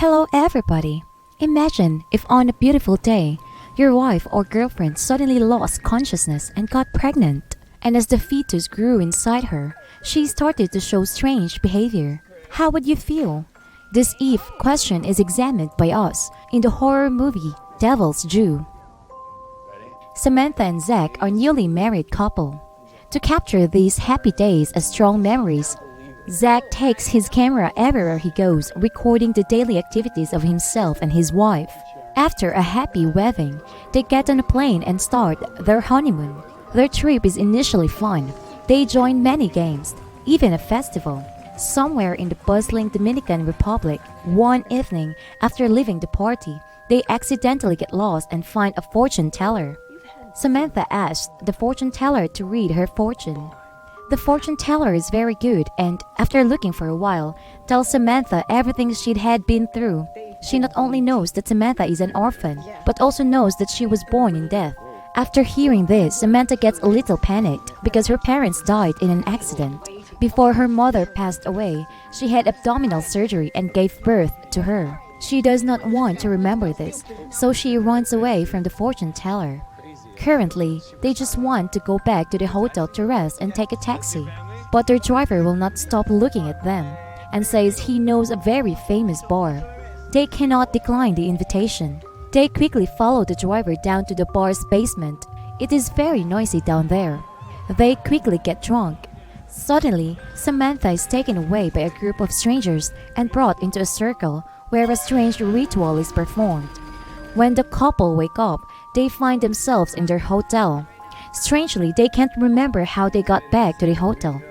Hello everybody! Imagine if on a beautiful day, your wife or girlfriend suddenly lost consciousness and got pregnant. And as the fetus grew inside her, she started to show strange behavior. How would you feel? This if question is examined by us in the horror movie Devil's Due. Samantha and Zach are newly married couple. To capture these happy days as strong memories, Zach takes his camera everywhere he goes, recording the daily activities of himself and his wife. After a happy wedding, they get on a plane and start their honeymoon. Their trip is initially fun. They join many games, even a festival. Somewhere in the bustling Dominican Republic, one evening after leaving the party, they accidentally get lost and find a fortune teller. Samantha asks the fortune teller to read her fortune. The fortune teller is very good and, after looking for a while, tells Samantha everything she'd had been through. She not only knows that Samantha is an orphan, but also knows that she was born in death. After hearing this, Samantha gets a little panicked because her parents died in an accident. Before her mother passed away, she had abdominal surgery and gave birth to her. She does not want to remember this, so she runs away from the fortune teller. Currently, they just want to go back to the hotel to rest and take a taxi. But their driver will not stop looking at them and says he knows a very famous bar. They cannot decline the invitation. They quickly follow the driver down to the bar's basement. It is very noisy down there. They quickly get drunk. Suddenly, Samantha is taken away by a group of strangers and brought into a circle where a strange ritual is performed. When the couple wake up, they find themselves in their hotel. Strangely, they can't remember how they got back to the hotel.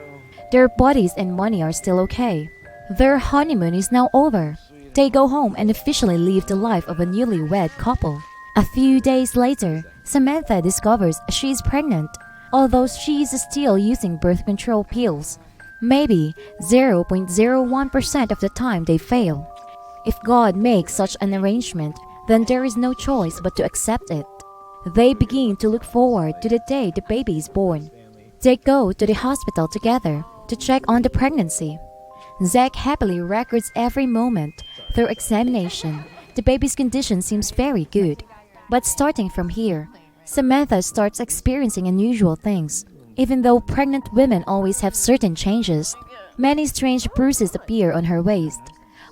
Their bodies and money are still okay. Their honeymoon is now over. They go home and officially live the life of a newlywed couple. A few days later, Samantha discovers she is pregnant, although she is still using birth control pills. Maybe 0.01% of the time they fail. If God makes such an arrangement, then there is no choice but to accept it. They begin to look forward to the day the baby is born. They go to the hospital together to check on the pregnancy. Zach happily records every moment. Through examination, the baby's condition seems very good. But starting from here, Samantha starts experiencing unusual things. Even though pregnant women always have certain changes, many strange bruises appear on her waist.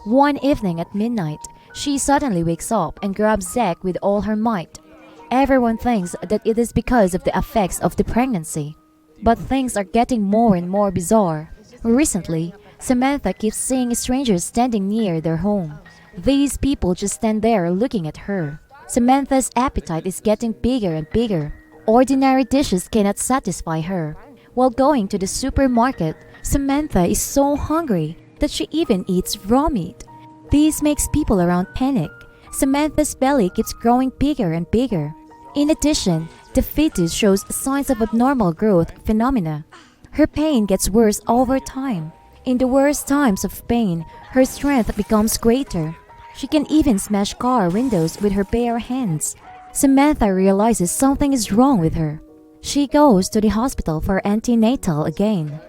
One evening at midnight, she suddenly wakes up and grabs Zach with all her might. Everyone thinks that it is because of the effects of the pregnancy. But things are getting more and more bizarre. Recently, Samantha keeps seeing strangers standing near their home. These people just stand there looking at her. Samantha's appetite is getting bigger and bigger. Ordinary dishes cannot satisfy her. While going to the supermarket, Samantha is so hungry that she even eats raw meat. This makes people around panic. Samantha's belly keeps growing bigger and bigger. In addition, the fetus shows signs of abnormal growth phenomena. Her pain gets worse over time. In the worst times of pain, her strength becomes greater. She can even smash car windows with her bare hands. Samantha realizes something is wrong with her. She goes to the hospital for antenatal again.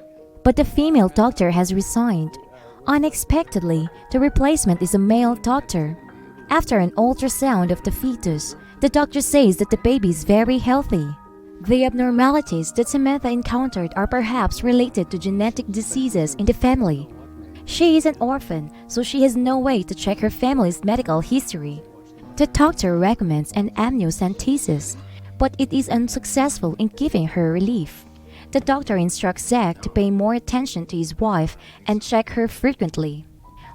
But the female doctor has resigned. Unexpectedly, the replacement is a male doctor. After an ultrasound of the fetus, the doctor says that the baby is very healthy. The abnormalities that Samantha encountered are perhaps related to genetic diseases in the family. She is an orphan, so she has no way to check her family's medical history. The doctor recommends an amniocentesis, but it is unsuccessful in giving her relief. The doctor instructs Zach to pay more attention to his wife and check her frequently.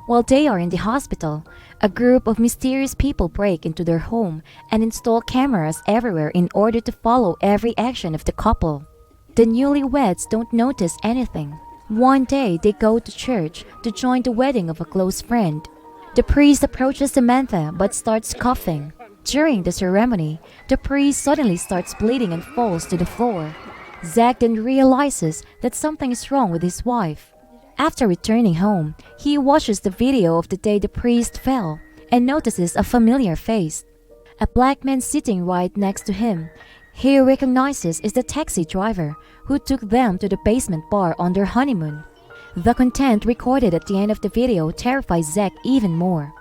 While they are in the hospital, a group of mysterious people break into their home and install cameras everywhere in order to follow every action of the couple. The newlyweds don't notice anything. One day, they go to church to join the wedding of a close friend. The priest approaches Samantha but starts coughing. During the ceremony, the priest suddenly starts bleeding and falls to the floor. Zach then realizes that something is wrong with his wife. After returning home, he watches the video of the day the priest fell and notices a familiar face. A black man sitting right next to him. He recognizes is the taxi driver who took them to the basement bar on their honeymoon. The content recorded at the end of the video terrifies Zach even more.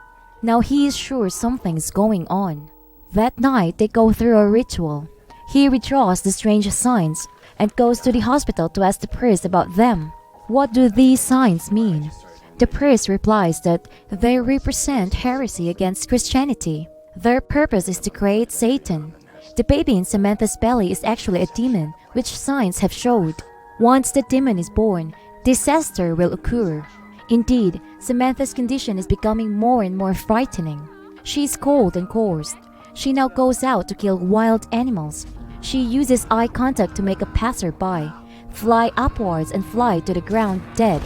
Now he is sure something is going on. That night, they go through a ritual. He redraws the strange signs and goes to the hospital to ask the priest about them. What do these signs mean? The priest replies that they represent heresy against Christianity. Their purpose is to create Satan. The baby in Samantha's belly is actually a demon, which signs have showed. Once the demon is born, disaster will occur. Indeed, Samantha's condition is becoming more and more frightening. She is cold and coarse. She now goes out to kill wild animals. She uses eye contact to make a passerby fly upwards and fly to the ground dead.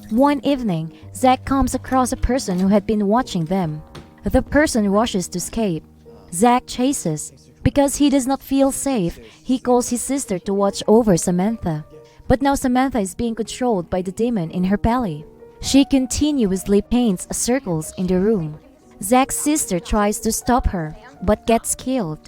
One evening, Zach comes across a person who had been watching them. The person rushes to escape. Zach chases. Because he does not feel safe, he calls his sister to watch over Samantha. But now Samantha is being controlled by the demon in her belly. She continuously paints circles in the room. Zach's sister tries to stop her, but gets killed.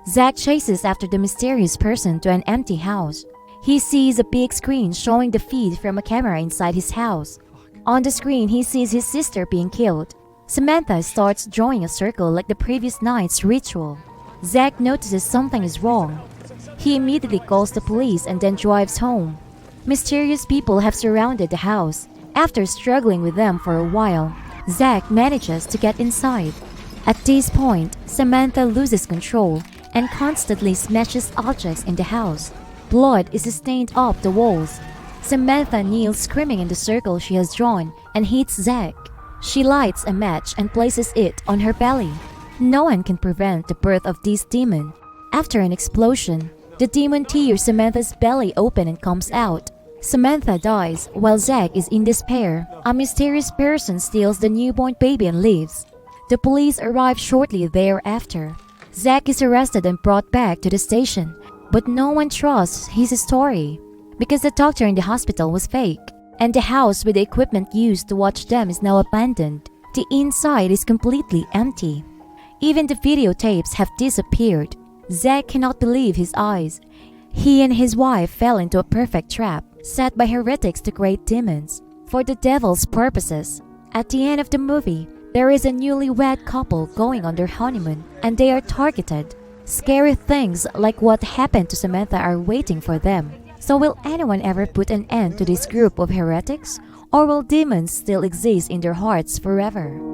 Zach chases after the mysterious person to an empty house. He sees a big screen showing the feed from a camera inside his house. On the screen, he sees his sister being killed. Samantha starts drawing a circle like the previous night's ritual. Zach notices something is wrong. He immediately calls the police and then drives home. Mysterious people have surrounded the house. After struggling with them for a while, Zach manages to get inside. At this point, Samantha loses control and constantly smashes objects in the house. Blood is stained up the walls. Samantha kneels screaming in the circle she has drawn and hits Zach. She lights a match and places it on her belly. No one can prevent the birth of this demon. After an explosion, the demon tears Samantha's belly open and comes out. Samantha dies while Zach is in despair. A mysterious person steals the newborn baby and leaves. The police arrive shortly thereafter. Zach is arrested and brought back to the station, but no one trusts his story because the doctor in the hospital was fake, and the house with the equipment used to watch them is now abandoned. The inside is completely empty. Even the videotapes have disappeared. Zach cannot believe his eyes. He and his wife fell into a perfect trap set by heretics to create demons for the devil's purposes. At the end of the movie, there is a newlywed couple going on their honeymoon and they are targeted. Scary things like what happened to Samantha are waiting for them. So will anyone ever put an end to this group of heretics? Or will demons still exist in their hearts forever?